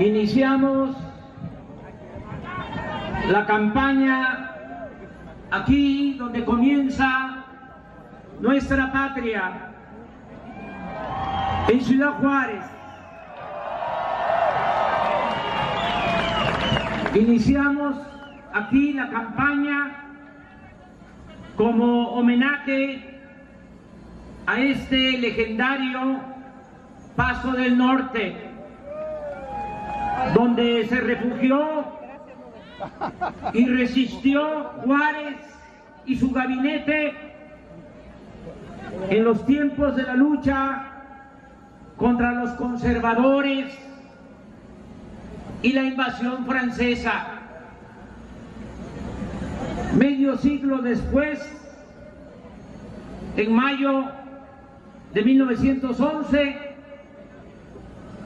Iniciamos la campaña aquí donde comienza nuestra patria, en Ciudad Juárez. Iniciamos aquí la campaña como homenaje a este legendario Paso del Norte, donde se refugió y resistió Juárez y su gabinete en los tiempos de la lucha contra los conservadores y la invasión francesa. Medio siglo después, en mayo de 1911,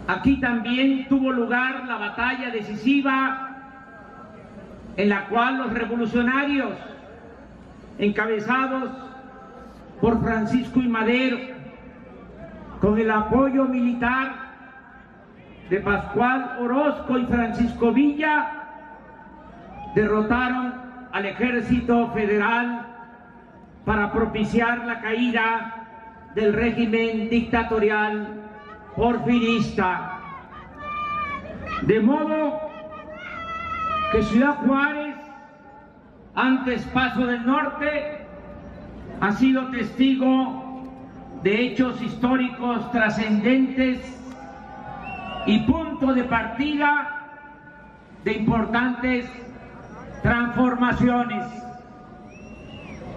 aquí también tuvo lugar la batalla decisiva en la cual los revolucionarios, encabezados por Francisco I. Madero, con el apoyo militar de Pascual Orozco y Francisco Villa, derrotaron al ejército federal para propiciar la caída del régimen dictatorial porfirista. De modo que Ciudad Juárez, antes Paso del Norte, ha sido testigo de hechos históricos trascendentes y punto de partida de importantes transformaciones.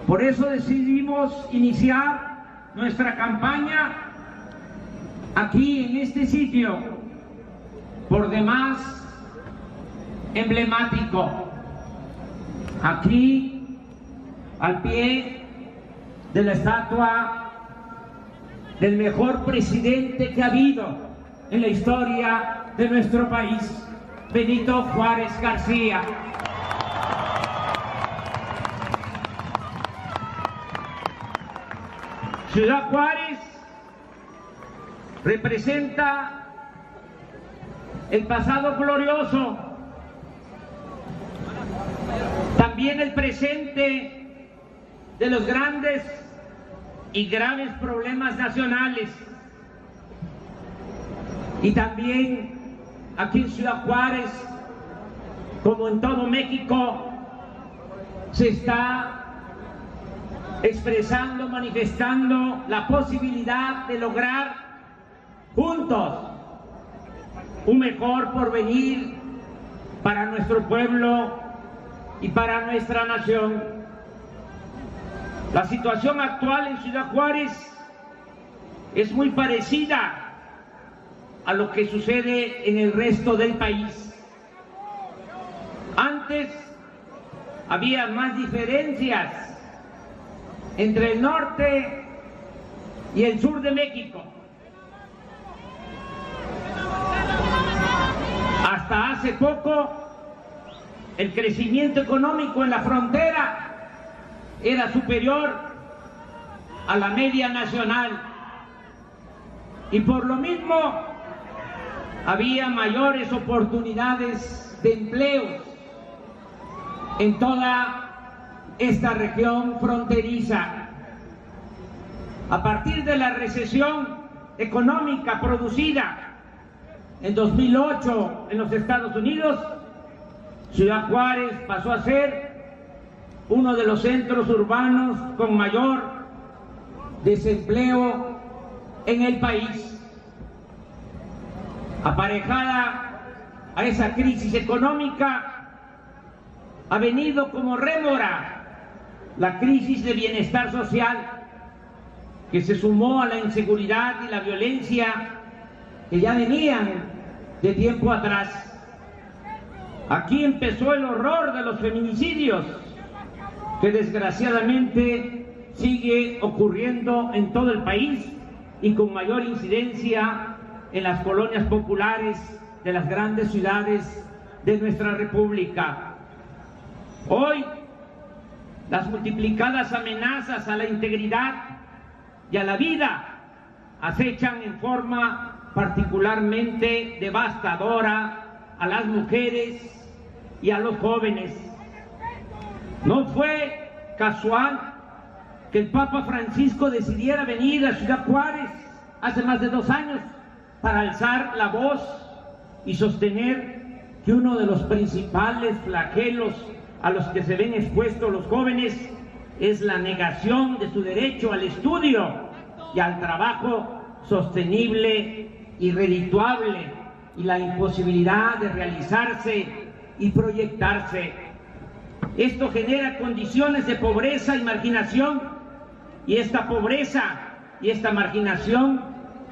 Por eso decidimos iniciar nuestra campaña aquí en este sitio, por demás emblemático, aquí al pie de la estatua del mejor presidente que ha habido en la historia de nuestro país, Benito Juárez García. Ciudad Juárez representa el pasado glorioso, también el presente de los grandes y graves problemas nacionales, y también aquí en Ciudad Juárez, como en todo México, se está expresando, manifestando la posibilidad de lograr juntos un mejor porvenir para nuestro pueblo y para nuestra nación. La situación actual en Ciudad Juárez es muy parecida a lo que sucede en el resto del país. Antes había más diferencias entre el norte y el sur de México. Hasta hace poco, el crecimiento económico en la frontera era superior a la media nacional, y por lo mismo había mayores oportunidades de empleos en toda esta región fronteriza. A partir de la recesión económica producida en 2008 en los Estados Unidos, Ciudad Juárez pasó a ser uno de los centros urbanos con mayor desempleo en el país. Aparejada a esa crisis económica, ha venido como rémora la crisis de bienestar social, que se sumó a la inseguridad y la violencia que ya venían de tiempo atrás. Aquí empezó el horror de los feminicidios, que desgraciadamente sigue ocurriendo en todo el país y con mayor incidencia en las colonias populares de las grandes ciudades de nuestra república. Hoy, las multiplicadas amenazas a la integridad y a la vida acechan en forma particularmente devastadora a las mujeres y a los jóvenes. No fue casual que el Papa Francisco decidiera venir a Ciudad Juárez hace más de 2 años para alzar la voz y sostener que uno de los principales flagelos a los que se ven expuestos los jóvenes es la negación de su derecho al estudio y al trabajo sostenible y redituable, y la imposibilidad de realizarse y proyectarse. Esto genera condiciones de pobreza y marginación, y esta pobreza y esta marginación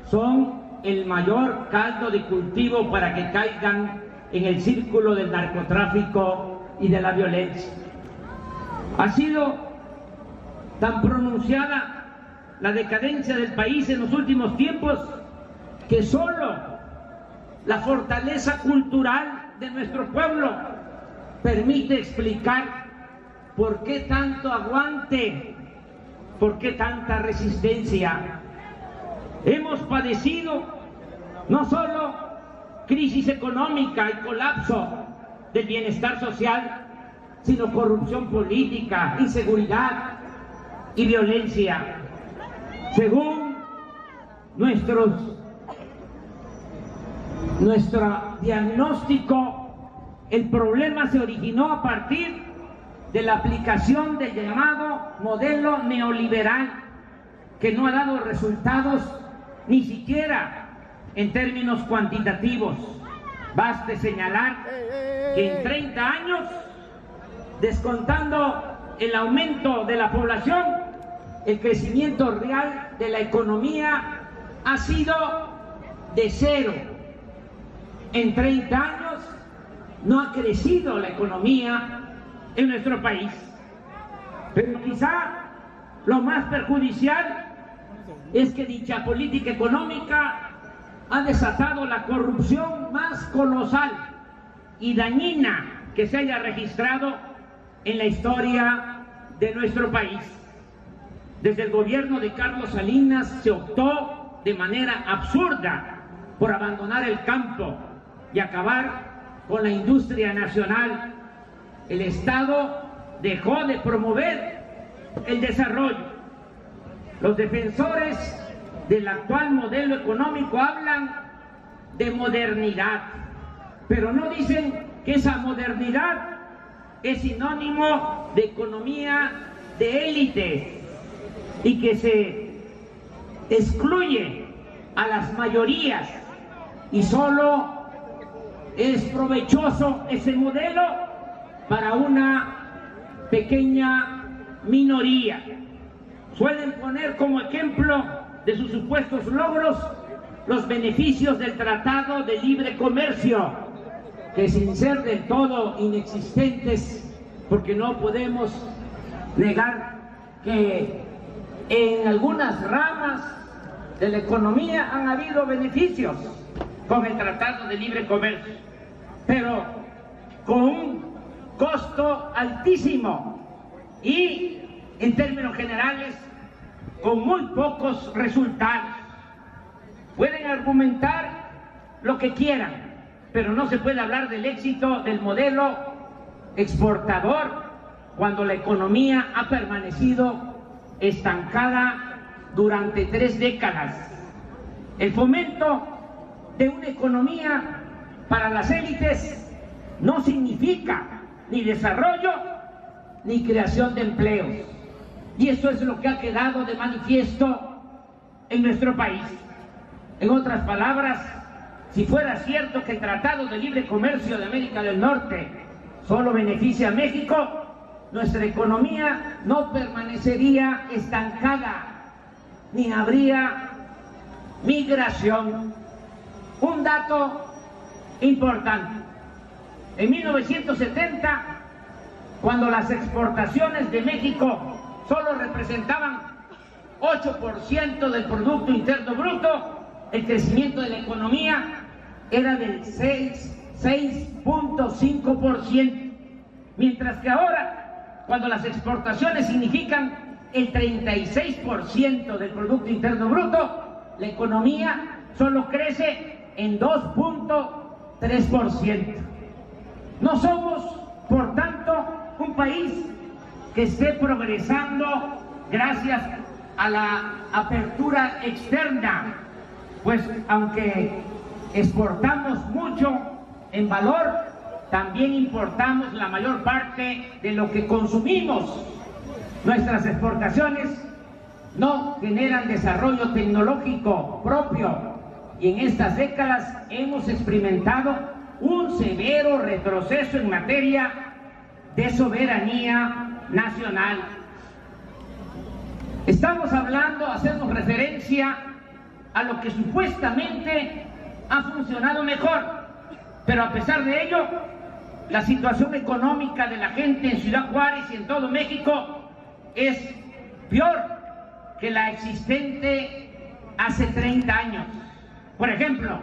son el mayor caldo de cultivo para que caigan en el círculo del narcotráfico y de la violencia. Ha sido tan pronunciada la decadencia del país en los últimos tiempos que solo la fortaleza cultural de nuestro pueblo permite explicar por qué tanto aguante, por qué tanta resistencia. Hemos padecido no solo crisis económica y colapso del bienestar social, sino corrupción política, inseguridad y violencia. Según nuestro diagnóstico, el problema se originó a partir de la aplicación del llamado modelo neoliberal, que no ha dado resultados ni siquiera en términos cuantitativos. Baste señalar que en 30 años, descontando el aumento de la población, el crecimiento real de la economía ha sido de 0. En 30 años no ha crecido la economía en nuestro país. Pero quizá lo más perjudicial es que dicha política económica ha desatado la corrupción más colosal y dañina que se haya registrado en la historia de nuestro país. Desde el gobierno de Carlos Salinas se optó de manera absurda por abandonar el campo y acabar con la industria nacional. El Estado dejó de promover el desarrollo. Los defensores del actual modelo económico hablan de modernidad, pero no dicen que esa modernidad es sinónimo de economía de élite y que se excluye a las mayorías, y solo es provechoso ese modelo para una pequeña minoría. Suelen poner como ejemplo de sus supuestos logros los beneficios del Tratado de Libre Comercio, que sin ser del todo inexistentes, porque no podemos negar que en algunas ramas de la economía han habido beneficios con el Tratado de Libre Comercio, pero con un costo altísimo y, en términos generales, con muy pocos resultados. Pueden argumentar lo que quieran, pero no se puede hablar del éxito del modelo exportador cuando la economía ha permanecido estancada durante 3 décadas. El fomento de una economía para las élites no significa ni desarrollo ni creación de empleos, y eso es lo que ha quedado de manifiesto en nuestro país. En otras palabras, si fuera cierto que el Tratado de Libre Comercio de América del Norte solo beneficia a México, nuestra economía no permanecería estancada ni habría migración. Un dato importante: en 1970, cuando las exportaciones de México solo representaban 8% del Producto Interno Bruto, el crecimiento de la economía era del 6.5%, mientras que ahora, cuando las exportaciones significan el 36% del Producto Interno Bruto, la economía solo crece en 2.4%. 3%. No somos, por tanto, un país que esté progresando gracias a la apertura externa, pues aunque exportamos mucho en valor, también importamos la mayor parte de lo que consumimos. Nuestras exportaciones no generan desarrollo tecnológico propio y en estas décadas hemos experimentado un severo retroceso en materia de soberanía nacional. Estamos hablando, hacemos referencia a lo que supuestamente ha funcionado mejor, pero a pesar de ello, la situación económica de la gente en Ciudad Juárez y en todo México es peor que la existente hace 30 años. Por ejemplo,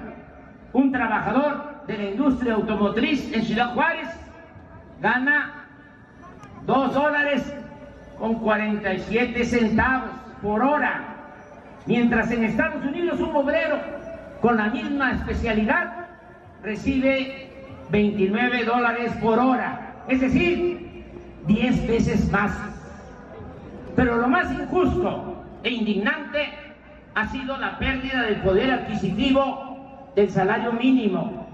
un trabajador de la industria automotriz en Ciudad Juárez gana $2.47 por hora, mientras en Estados Unidos un obrero con la misma especialidad recibe $29 por hora, es decir, 10 veces más. Pero lo más injusto e indignante ha sido la pérdida del poder adquisitivo del salario mínimo.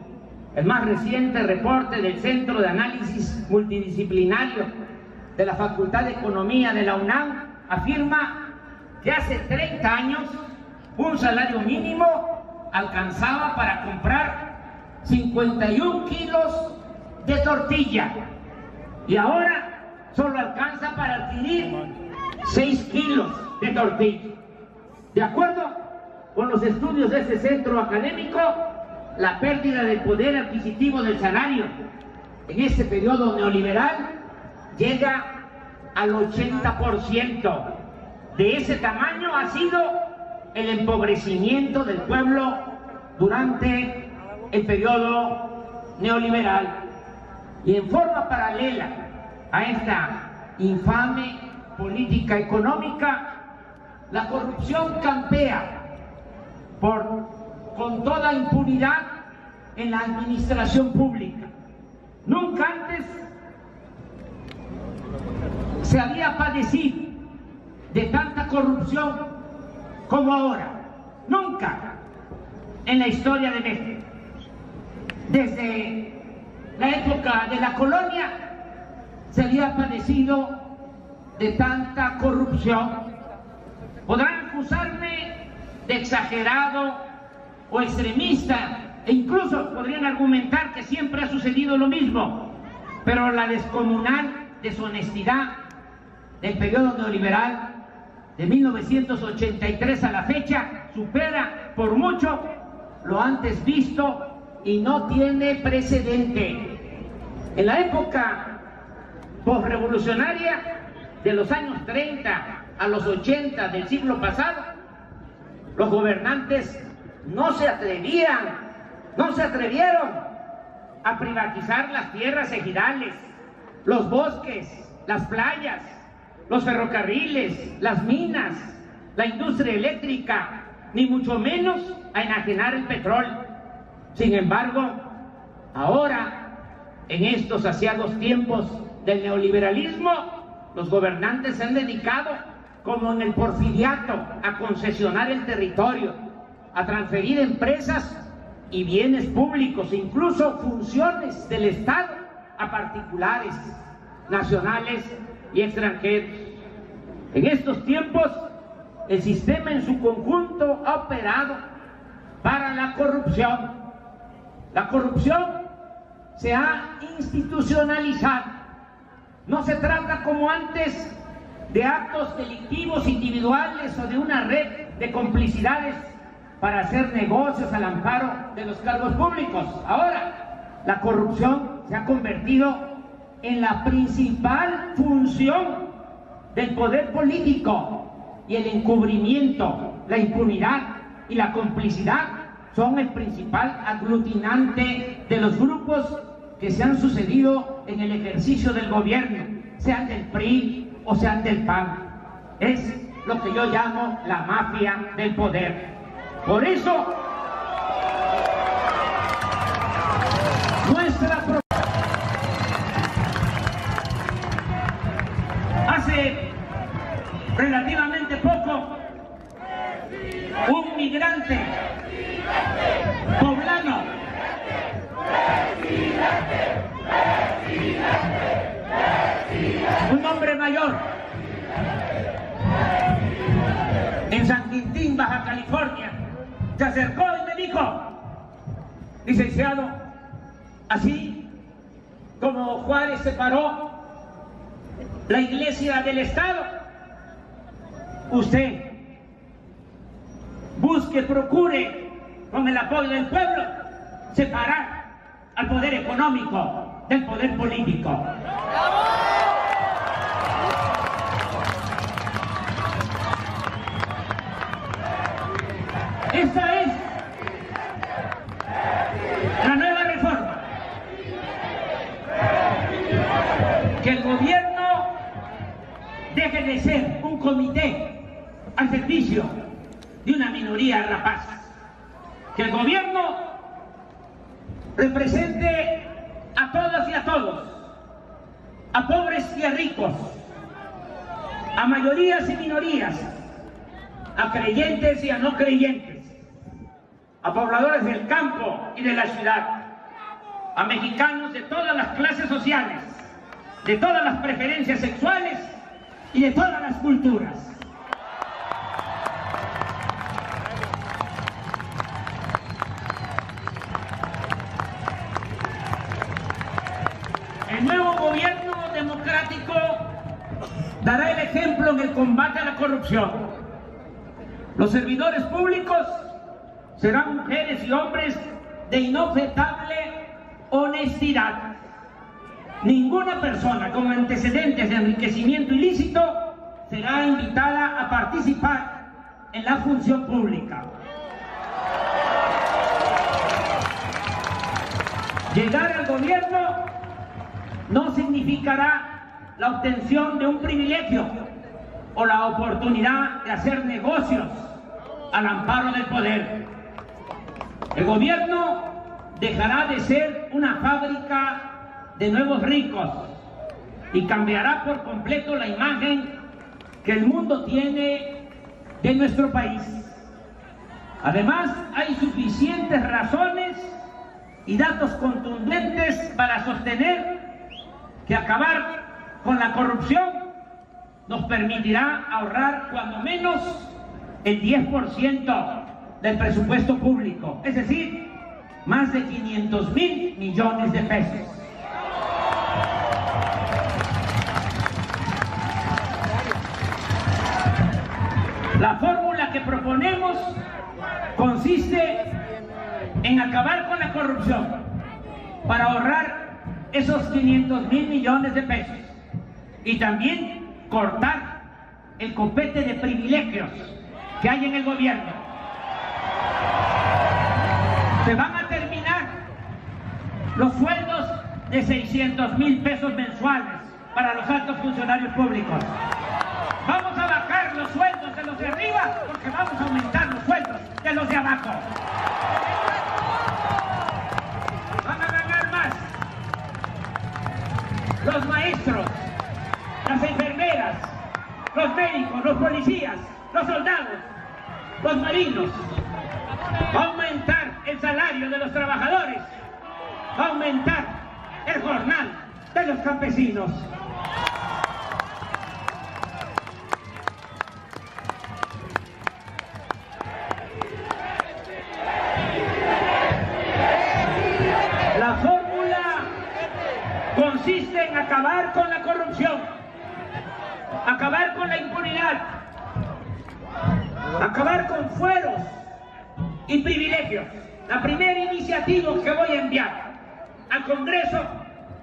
El más reciente reporte del Centro de Análisis Multidisciplinario de la Facultad de Economía de la UNAM afirma que hace 30 años un salario mínimo alcanzaba para comprar 51 kilos de tortilla y ahora solo alcanza para adquirir 6 kilos de tortilla. De acuerdo con los estudios de este centro académico, la pérdida del poder adquisitivo del salario en este periodo neoliberal llega al 80%. De ese tamaño ha sido el empobrecimiento del pueblo durante el periodo neoliberal. Y en forma paralela a esta infame política económica, la corrupción campea con toda impunidad en la administración pública. Nunca antes se había padecido de tanta corrupción como ahora. Nunca en la historia de México. Desde la época de la colonia se había padecido de tanta corrupción. Podrán acusarme de exagerado o extremista, e incluso podrían argumentar que siempre ha sucedido lo mismo, pero la descomunal deshonestidad del periodo neoliberal de 1983 a la fecha supera por mucho lo antes visto y no tiene precedente. En la época posrevolucionaria de los años 30 a los 80 del siglo pasado, los gobernantes no se atrevieron a privatizar las tierras ejidales, los bosques, las playas, los ferrocarriles, las minas, la industria eléctrica, ni mucho menos a enajenar el petróleo. Sin embargo, ahora, en estos aciagos tiempos del neoliberalismo, los gobernantes se han dedicado, como en el porfiriato, a concesionar el territorio, a transferir empresas y bienes públicos, incluso funciones del Estado, a particulares, nacionales y extranjeros. En estos tiempos, el sistema en su conjunto ha operado para la corrupción. La corrupción se ha institucionalizado. No se trata como antes de actos delictivos individuales o de una red de complicidades para hacer negocios al amparo de los cargos públicos. Ahora, la corrupción se ha convertido en la principal función del poder político, y el encubrimiento, la impunidad y la complicidad son el principal aglutinante de los grupos que se han sucedido en el ejercicio del gobierno, sean del PRI o sean del PAN. Es lo que yo llamo la mafia del poder. Por eso hace relativamente poco, un migrante poblano un hombre mayor en San Quintín, Baja California, se acercó y me dijo: licenciado, así como Juárez separó la iglesia del Estado, usted busque, procure, con el apoyo del pueblo, separar al poder económico del poder político. Esa es la nueva reforma. Que el gobierno deje de ser un comité al servicio de una minoría rapaz. Que el gobierno represente a todas y a todos, a pobres y a ricos, a mayorías y minorías, a creyentes y a no creyentes, a pobladores del campo y de la ciudad, a mexicanos de todas las clases sociales, de todas las preferencias sexuales y de todas las culturas. El nuevo gobierno democrático dará el ejemplo en el combate a la corrupción. Los servidores públicos serán mujeres y hombres de inobjetable honestidad. Ninguna persona con antecedentes de enriquecimiento ilícito será invitada a participar en la función pública. Llegar al gobierno no significará la obtención de un privilegio o la oportunidad de hacer negocios al amparo del poder. El gobierno dejará de ser una fábrica de nuevos ricos y cambiará por completo la imagen que el mundo tiene de nuestro país. Además, hay suficientes razones y datos contundentes para sostener que acabar con la corrupción nos permitirá ahorrar cuando menos el 10% del presupuesto público, es decir, más de 500,000 millones de pesos. La fórmula que proponemos consiste en acabar con la corrupción para ahorrar esos 500,000 millones de pesos y también cortar el copete de privilegios que hay en el gobierno. Se van a terminar los sueldos de 600,000 pesos mensuales para los altos funcionarios públicos. Vamos a bajar los sueldos de los de arriba porque vamos a aumentar los sueldos de los de abajo. Van a ganar más los maestros, las enfermeras, los médicos, los policías, los soldados, los marinos. Va a aumentar el salario de los trabajadores, va a aumentar el jornal de los campesinos. La fórmula consiste en acabar con la corrupción, acabar con la impunidad, acabar con fueros y privilegios. La primera iniciativa que voy a enviar al Congreso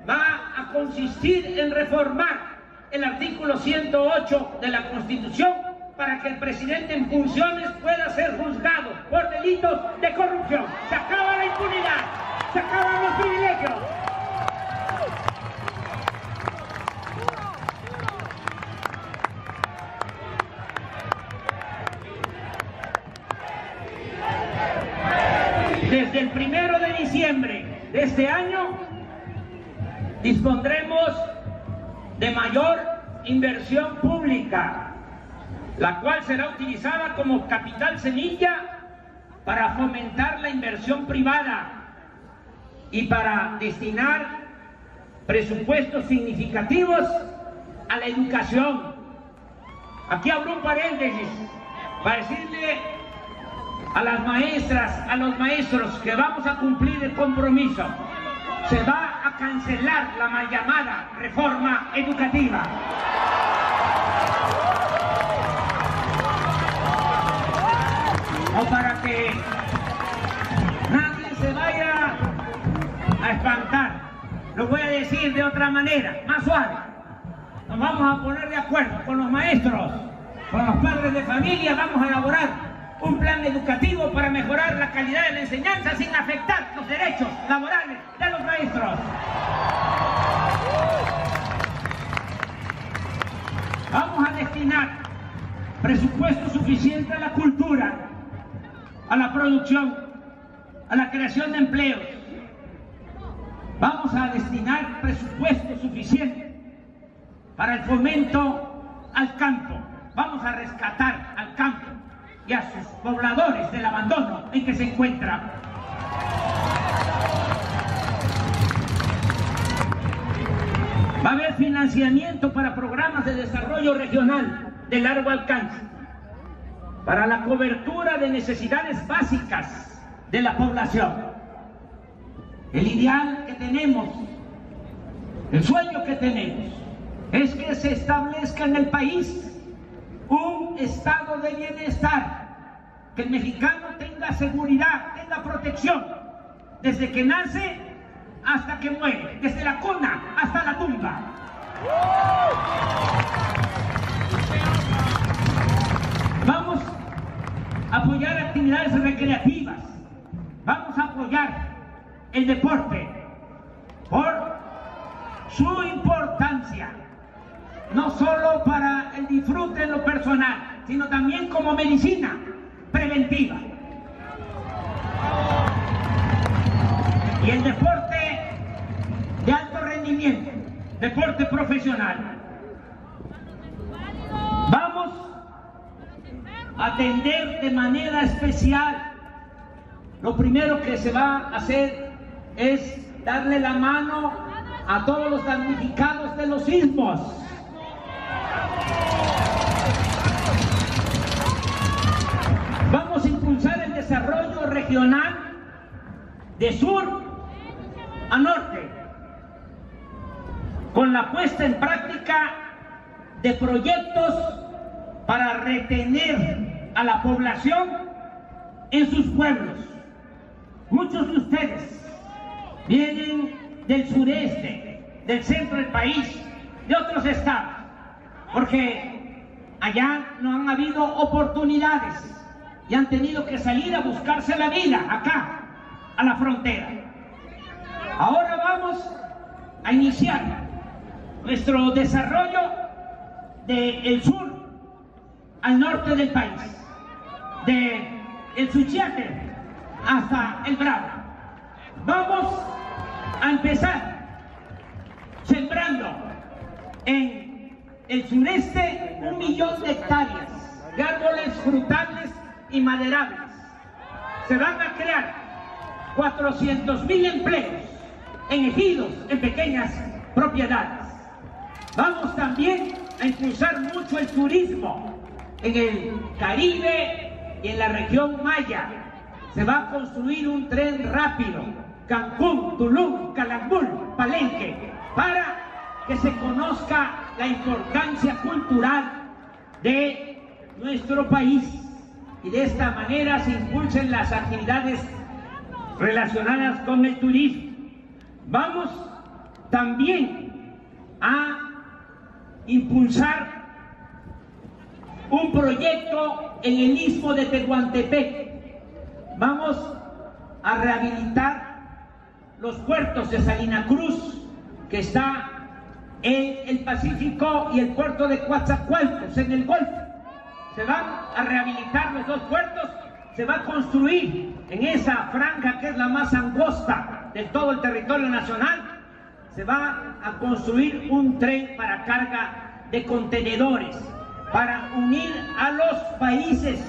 va a consistir en reformar el artículo 108 de la Constitución para que el presidente en funciones pueda ser juzgado por delitos de corrupción. Se acaba la impunidad, se acaban los privilegios. Desde el 1 de diciembre de este año dispondremos de mayor inversión pública, la cual será utilizada como capital semilla para fomentar la inversión privada y para destinar presupuestos significativos a la educación. Aquí abro un paréntesis para decirle a las maestras, a los maestros que vamos a cumplir el compromiso. Se va a cancelar la mal llamada reforma educativa. O para que nadie se vaya a espantar, lo voy a decir de otra manera, más suave. Nos vamos a poner de acuerdo con los maestros, con los padres de familia, vamos a elaborar un plan educativo para mejorar la calidad de la enseñanza sin afectar los derechos laborales de los maestros. Vamos a destinar presupuesto suficiente a la cultura, a la producción, a la creación de empleos. Vamos a destinar presupuesto suficiente para el fomento al campo. Vamos a rescatar al campo y a sus pobladores del abandono en que se encuentran. Va a haber financiamiento para programas de desarrollo regional de largo alcance, para la cobertura de necesidades básicas de la población. El ideal que tenemos, el sueño que tenemos, es que se establezca en el país un estado de bienestar, que el mexicano tenga seguridad, tenga protección, desde que nace hasta que muere, desde la cuna hasta la tumba. Vamos a apoyar actividades recreativas, vamos a apoyar el deporte por su importancia, no solo para el disfrute en lo personal, sino también como medicina preventiva. Y el deporte de alto rendimiento, deporte profesional. Vamos a atender de manera especial. Lo primero que se va a hacer es darle la mano a todos los damnificados de los sismos. Vamos a impulsar el desarrollo regional de sur a norte, con la puesta en práctica de proyectos para retener a la población en sus pueblos. Muchos de ustedes vienen del sureste, del centro del país, de otros estados, porque allá no han habido oportunidades y han tenido que salir a buscarse la vida acá, a la frontera. Ahora vamos a iniciar nuestro desarrollo del sur al norte del país, de el Suchiate hasta el Bravo. Vamos a empezar sembrando en el sureste 1 millón de hectáreas de árboles frutales y maderables. Se van a crear 400,000 empleos en ejidos, en pequeñas propiedades. Vamos también a impulsar mucho el turismo en el Caribe y en la región Maya. Se va a construir un tren rápido, Cancún, Tulum, Calakmul, Palenque, para que se conozca la importancia cultural de nuestro país y de esta manera se impulsen las actividades relacionadas con el turismo. Vamos también a impulsar un proyecto en el istmo de Tehuantepec. Vamos a rehabilitar los puertos de Salina Cruz, que está en el Pacífico, y el puerto de Coatzacoalcos en el Golfo. Se van a rehabilitar los dos puertos, se va a construir en esa franja que es la más angosta de todo el territorio nacional, se va a construir un tren para carga de contenedores para unir a los países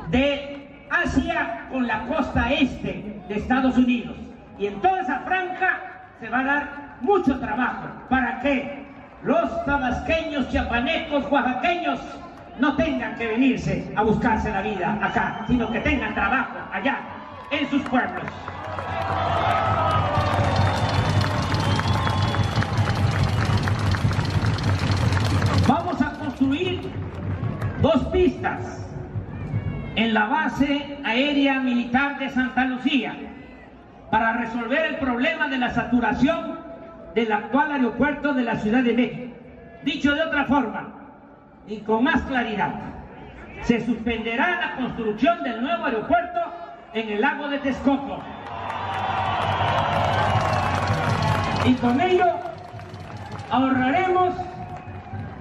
de Asia con la costa este de Estados Unidos. Y en toda esa franja se va a dar mucho trabajo para que los tabasqueños, chiapanecos, oaxaqueños no tengan que venirse a buscarse la vida acá, sino que tengan trabajo allá, en sus pueblos. Vamos a construir 2 pistas en la base aérea militar de Santa Lucía para resolver el problema de la saturación del actual aeropuerto de la Ciudad de México. Dicho de otra forma y con más claridad, se suspenderá la construcción del nuevo aeropuerto en el lago de Texcoco. Y con ello ahorraremos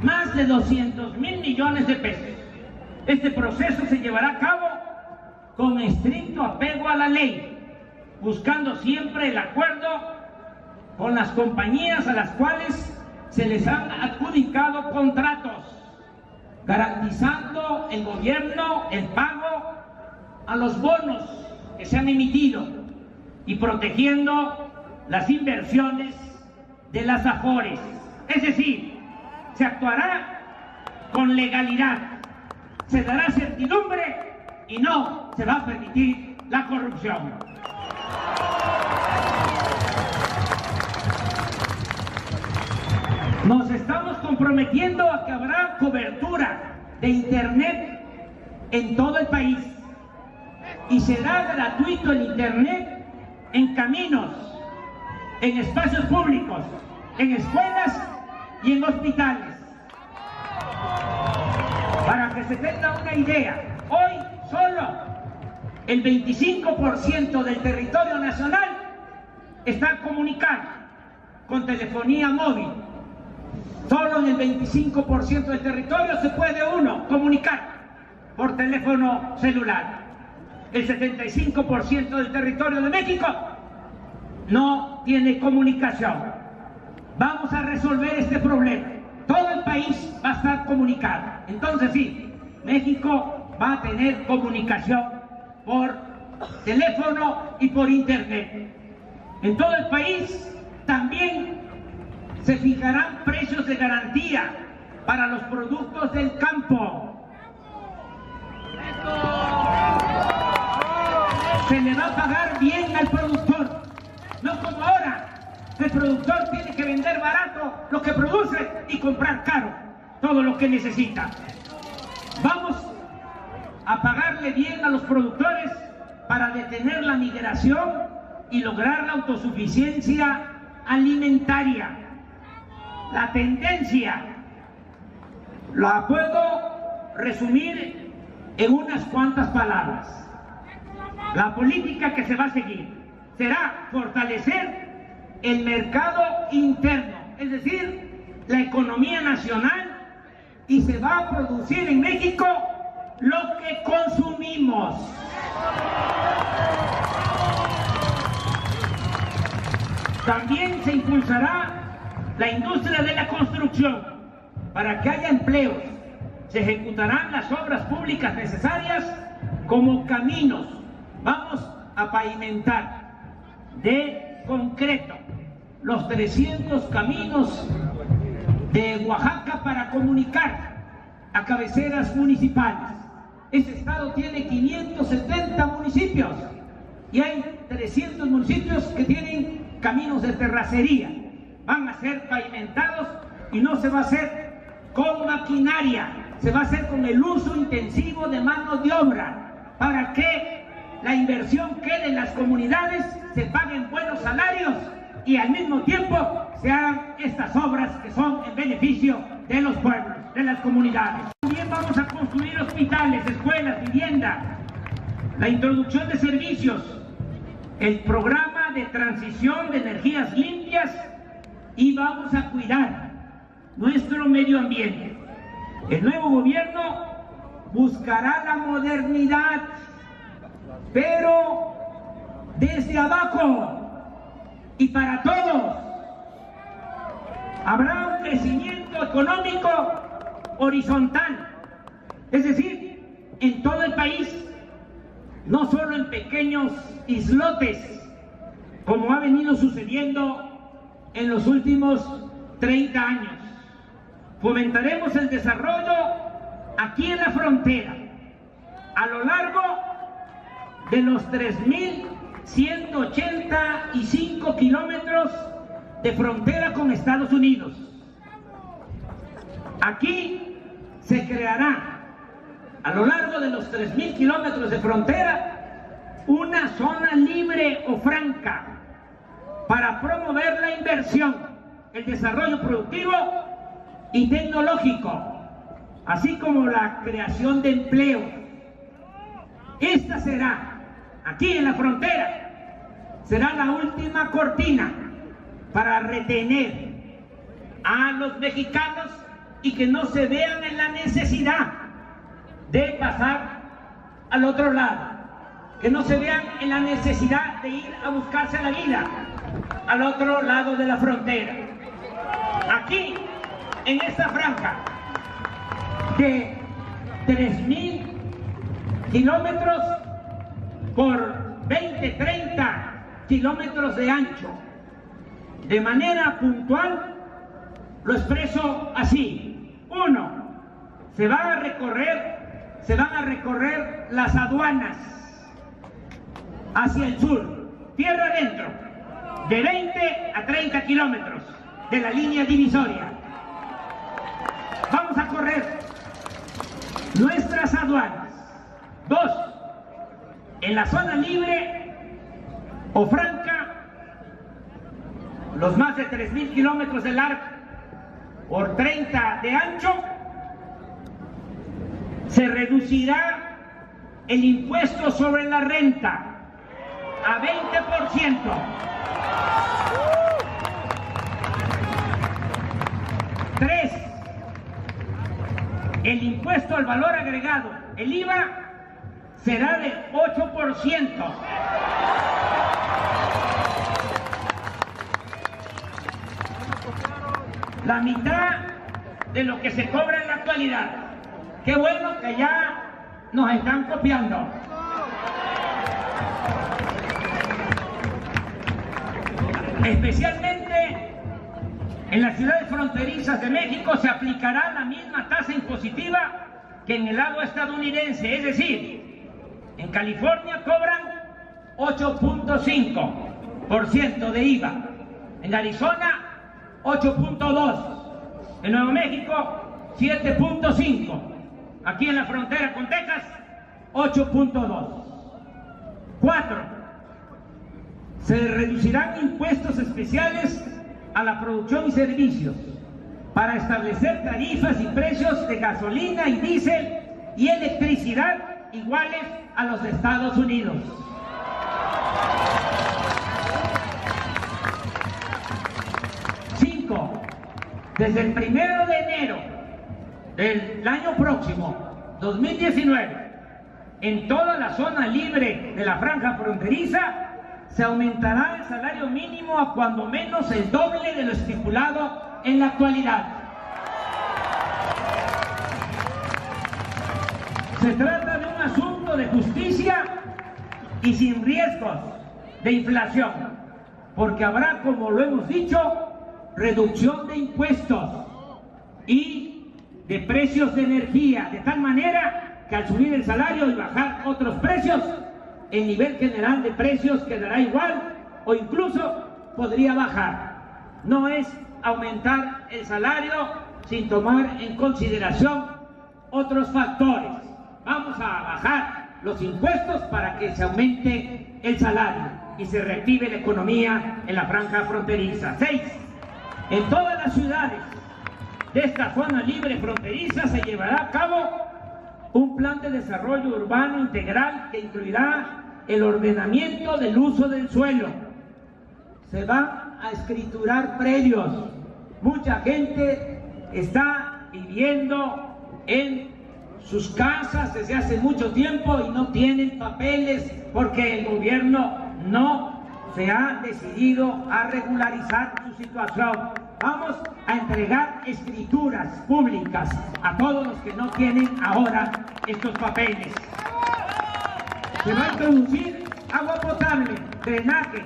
más de 200,000 millones de pesos. Este proceso se llevará a cabo con estricto apego a la ley, buscando siempre el acuerdo con las compañías a las cuales se les han adjudicado contratos, garantizando el gobierno el pago a los bonos que se han emitido y protegiendo las inversiones de las AFORES. Es decir, se actuará con legalidad, se dará certidumbre y no se va a permitir la corrupción. Nos estamos comprometiendo a que habrá cobertura de internet en todo el país y será gratuito el internet en caminos, en espacios públicos, en escuelas y en hospitales. Para que se tenga una idea, hoy solo el 25% del territorio nacional está comunicado con telefonía móvil. Solo en el 25% del territorio se puede uno comunicar por teléfono celular. El 75% del territorio de México no tiene comunicación. Vamos a resolver este problema. Todo el país va a estar comunicado. Entonces sí, México va a tener comunicación por teléfono y por internet. En todo el país también se fijarán precios de garantía para los productos del campo. Se le va a pagar bien al productor, no como ahora. El productor tiene que vender barato lo que produce y comprar caro todo lo que necesita. Vamos a pagarle bien a los productores para detener la migración y lograr la autosuficiencia alimentaria. La tendencia la puedo resumir en unas cuantas palabras. La política que se va a seguir será fortalecer el mercado interno, es decir, la economía nacional, y se va a producir en México lo que consumimos. También se impulsará la industria de la construcción para que haya empleos. Se ejecutarán las obras públicas necesarias como caminos. Vamos a pavimentar de concreto los 300 caminos de Oaxaca para comunicar a cabeceras municipales. Este estado tiene 570 municipios y hay 300 municipios que tienen caminos de terracería. Van a ser pavimentados y no se va a hacer con maquinaria, se va a hacer con el uso intensivo de mano de obra para que la inversión quede en las comunidades, se paguen buenos salarios y al mismo tiempo se hagan estas obras que son en beneficio de los pueblos, de las comunidades. También vamos a construir hospitales, escuelas, vivienda, la introducción de servicios, el programa de transición de energías limpias y vamos a cuidar nuestro medio ambiente. El nuevo gobierno buscará la modernidad, pero desde abajo y para todos. Habrá un crecimiento crecimiento económico horizontal, es decir, en todo el país, no solo en pequeños islotes, como ha venido sucediendo en los últimos 30 años. Fomentaremos el desarrollo aquí en la frontera, a lo largo de los 3.185 kilómetros de frontera con Estados Unidos. Aquí se creará, a lo largo de los 3.000 kilómetros de frontera, una zona libre o franca para promover la inversión, el desarrollo productivo y tecnológico, así como la creación de empleo. Esta será, aquí en la frontera, será la última cortina para retener a los mexicanos y que no se vean en la necesidad de pasar al otro lado, que no se vean en la necesidad de ir a buscarse la vida al otro lado de la frontera. Aquí, en esta franja de 3.000 kilómetros por 20-30 kilómetros de ancho, de manera puntual, lo expreso así. 1. Se van a recorrer las aduanas hacia el sur, tierra adentro, de 20 a 30 kilómetros de la línea divisoria. Vamos a correr nuestras aduanas. 2. En la zona libre o franca, los más de 3.000 kilómetros de largo por 30 de ancho, se reducirá el impuesto sobre la renta a 20%. 3. El impuesto al valor agregado, el IVA, será de 8%. La mitad de lo que se cobra en la actualidad. Qué bueno que ya nos están copiando. Especialmente en las ciudades fronterizas de México se aplicará la misma tasa impositiva que en el lado estadounidense, es decir, en California cobran 8.5% de IVA, en Arizona 8.2%, en Nuevo México 7.5%, aquí en la frontera con Texas 8.2%. 4. Se reducirán impuestos especiales a la producción y servicios para establecer tarifas y precios de gasolina y diésel y electricidad iguales a los de Estados Unidos. 5. Desde el 1 de enero del año próximo, 2019, en toda la zona libre de la franja fronteriza, se aumentará el salario mínimo a cuando menos el doble de lo estipulado en la actualidad. Se trata de un asunto de justicia y sin riesgos de inflación, porque habrá, como lo hemos dicho, reducción de impuestos y de precios de energía, de tal manera que al subir el salario y bajar otros precios, el nivel general de precios quedará igual o incluso podría bajar. No es aumentar el salario sin tomar en consideración otros factores. Vamos a bajar los impuestos para que se aumente el salario y se reactive la economía en la franja fronteriza. 6. En todas las ciudades de esta zona libre fronteriza se llevará a cabo un plan de desarrollo urbano integral que incluirá el ordenamiento del uso del suelo. Se van a escriturar predios. Mucha gente está viviendo en sus casas desde hace mucho tiempo y no tienen papeles porque el gobierno no se ha decidido a regularizar su situación. Vamos a entregar escrituras públicas a todos los que no tienen ahora estos papeles. Se va a introducir agua potable, drenaje,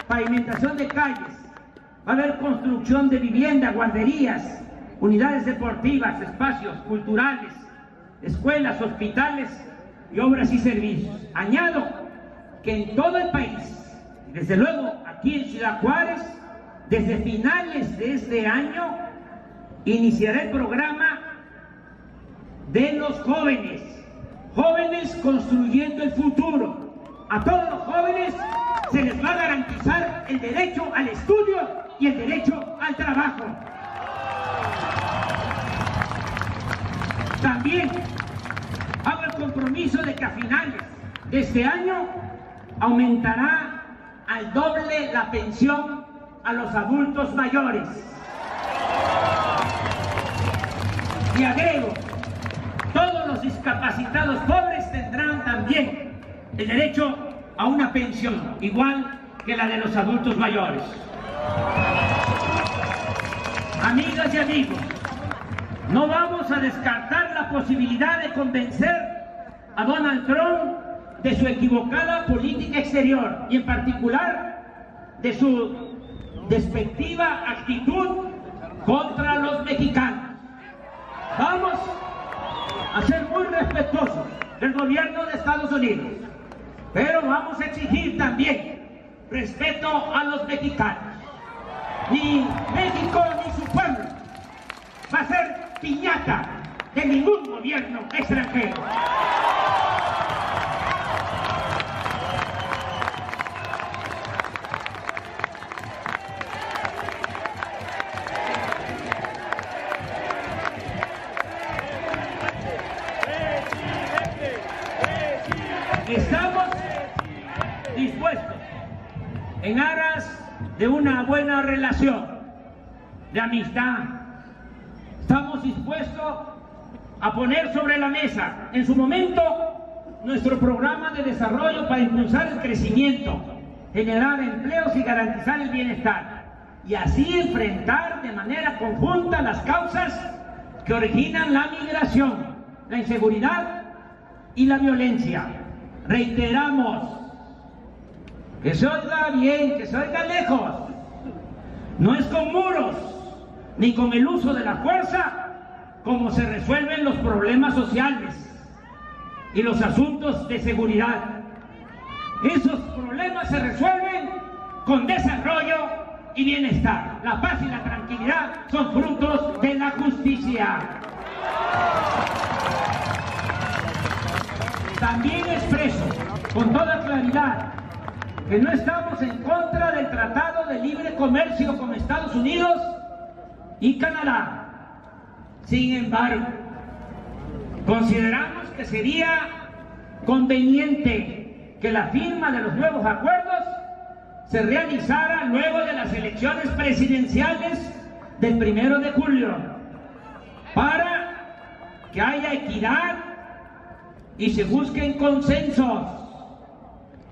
pavimentación de calles. Va a haber construcción de viviendas, guarderías, unidades deportivas, espacios culturales, escuelas, hospitales y obras y servicios. Añado que en todo el país, desde luego aquí en Ciudad Juárez, desde finales de este año, iniciará el programa de los jóvenes, jóvenes construyendo el futuro. A todos los jóvenes se les va a garantizar el derecho al estudio y el derecho al trabajo. También hago el compromiso de que a finales de este año aumentará al doble la pensión a los adultos mayores. Y agrego, todos los discapacitados pobres tendrán también el derecho a una pensión, igual que la de los adultos mayores. Amigas y amigos, no vamos a descartar la posibilidad de convencer a Donald Trump de su equivocada política exterior y en particular de su despectiva actitud contra los mexicanos. Vamos a ser muy respetuosos del gobierno de Estados Unidos, pero vamos a exigir también respeto a los mexicanos. Ni México ni su pueblo va a ser piñata de ningún gobierno extranjero. Estamos dispuestos, en aras de una buena relación de amistad, estamos dispuestos a poner sobre la mesa en su momento nuestro programa de desarrollo para impulsar el crecimiento, generar empleos y garantizar el bienestar, y así enfrentar de manera conjunta las causas que originan la migración, la inseguridad y la violencia. Reiteramos, que se oiga bien, que se oiga lejos, no es con muros ni con el uso de la fuerza como se resuelven los problemas sociales y los asuntos de seguridad. Esos problemas se resuelven con desarrollo y bienestar. La paz y la tranquilidad son frutos de la justicia. También expreso con toda claridad que no estamos en contra del Tratado de Libre Comercio con Estados Unidos y Canadá. Sin embargo, consideramos que sería conveniente que la firma de los nuevos acuerdos se realizara luego de las elecciones presidenciales del 1 de julio, para que haya equidad y se busquen consensos,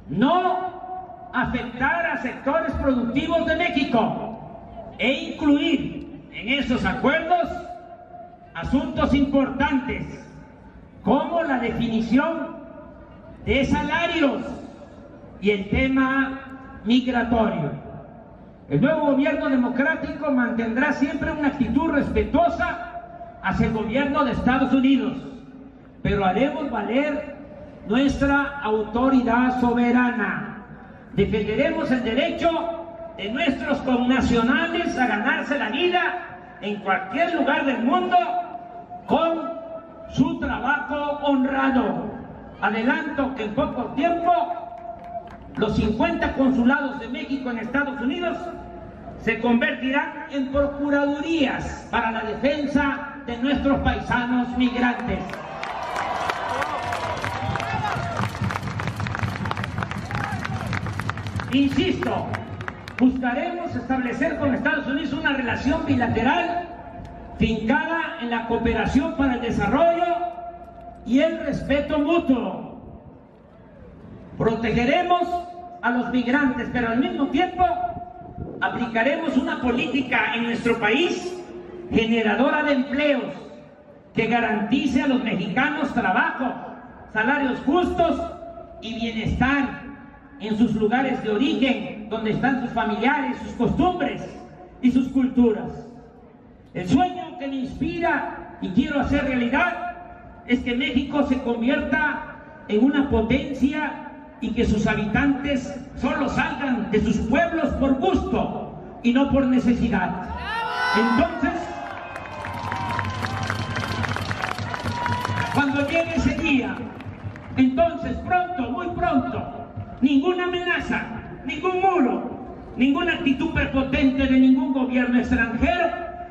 no afectar a sectores productivos de México e incluir en esos acuerdos asuntos importantes como la definición de salarios y el tema migratorio. El nuevo gobierno democrático mantendrá siempre una actitud respetuosa hacia el gobierno de Estados Unidos, pero haremos valer nuestra autoridad soberana. Defenderemos el derecho de nuestros connacionales a ganarse la vida en cualquier lugar del mundo con su trabajo honrado. Adelanto que en poco tiempo los 50 consulados de México en Estados Unidos se convertirán en procuradurías para la defensa de nuestros paisanos migrantes. Insisto, buscaremos establecer con Estados Unidos una relación bilateral fincada en la cooperación para el desarrollo y el respeto mutuo. Protegeremos a los migrantes, pero al mismo tiempo aplicaremos una política en nuestro país generadora de empleos que garantice a los mexicanos trabajo, salarios justos y bienestar en sus lugares de origen, donde están sus familiares, sus costumbres y sus culturas. El sueño que me inspira y quiero hacer realidad es que México se convierta en una potencia y que sus habitantes solo salgan de sus pueblos por gusto y no por necesidad. Entonces, cuando llegue ese día, entonces pronto, muy pronto, ninguna amenaza, ningún muro, ninguna actitud prepotente de ningún gobierno extranjero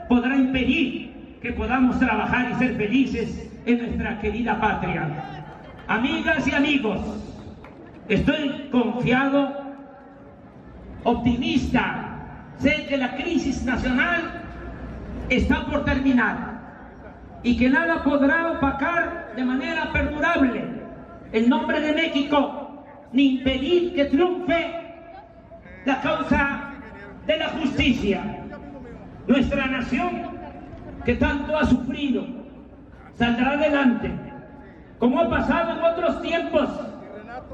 podrá impedir que podamos trabajar y ser felices en nuestra querida patria. Amigas y amigos, estoy confiado, optimista. Sé que la crisis nacional está por terminar y que nada podrá opacar de manera perdurable el nombre de México, ni impedir que triunfe la causa de la justicia. Nuestra nación, que tanto ha sufrido, saldrá adelante, como ha pasado en otros tiempos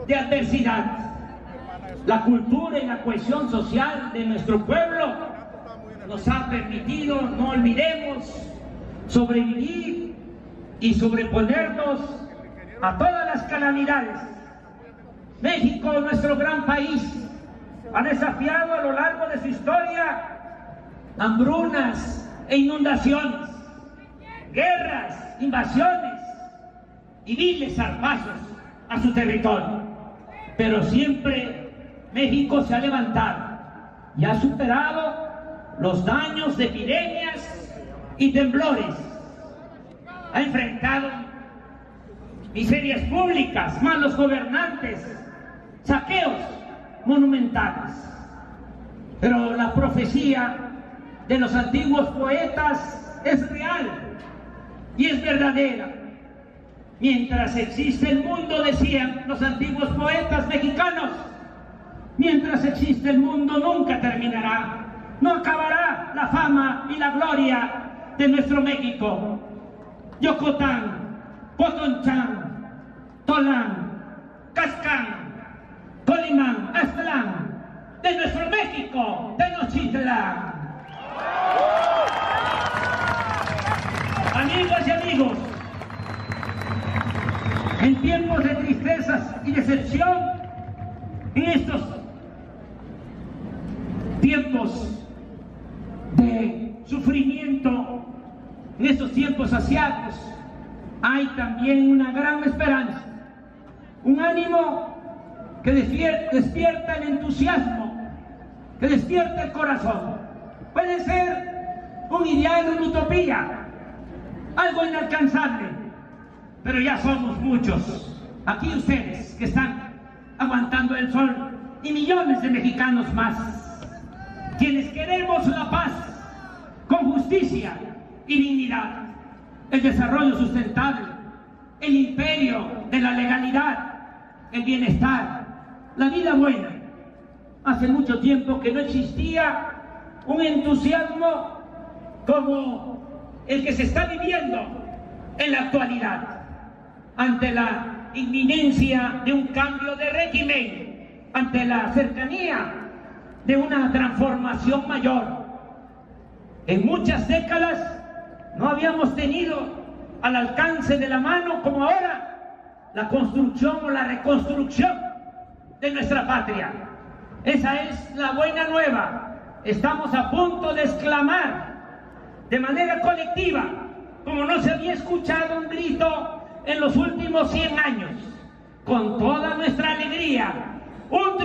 de adversidad. La cultura y la cohesión social de nuestro pueblo nos ha permitido, no olvidemos, sobrevivir y sobreponernos a todas las calamidades. México, nuestro gran país, ha desafiado a lo largo de su historia hambrunas e inundaciones, guerras, invasiones y viles zarpazos a su territorio. Pero siempre México se ha levantado y ha superado los daños de epidemias y temblores. Ha enfrentado miserias públicas, malos gobernantes, saqueos monumentales. Pero la profecía de los antiguos poetas es real y es verdadera. Mientras existe el mundo, decían los antiguos poetas mexicanos, mientras existe el mundo nunca terminará, no acabará la fama y la gloria de nuestro México. Yocotán, Potonchán, Tolán, Cascán, Colimán, Aztlán, de nuestro México, Tenochtitlán. Amigas y amigos, en tiempos de tristezas y decepción, en estos tiempos de sufrimiento, en estos tiempos asiagos, hay también una gran esperanza, un ánimo que despierta el entusiasmo, que despierta el corazón. Puede ser un ideal, una utopía, algo inalcanzable, pero ya somos muchos, aquí ustedes que están aguantando el sol y millones de mexicanos más, quienes queremos la paz con justicia y dignidad, el desarrollo sustentable, el imperio de la legalidad, el bienestar, la vida buena. Hace mucho tiempo que no existía un entusiasmo como el que se está viviendo en la actualidad, ante la inminencia de un cambio de régimen, ante la cercanía de una transformación mayor. En muchas décadas no habíamos tenido al alcance de la mano como ahora la construcción o la reconstrucción de nuestra patria. Esa es la buena nueva. Estamos a punto de exclamar de manera colectiva, como no se había escuchado un grito en los últimos 100 años, con toda nuestra alegría, un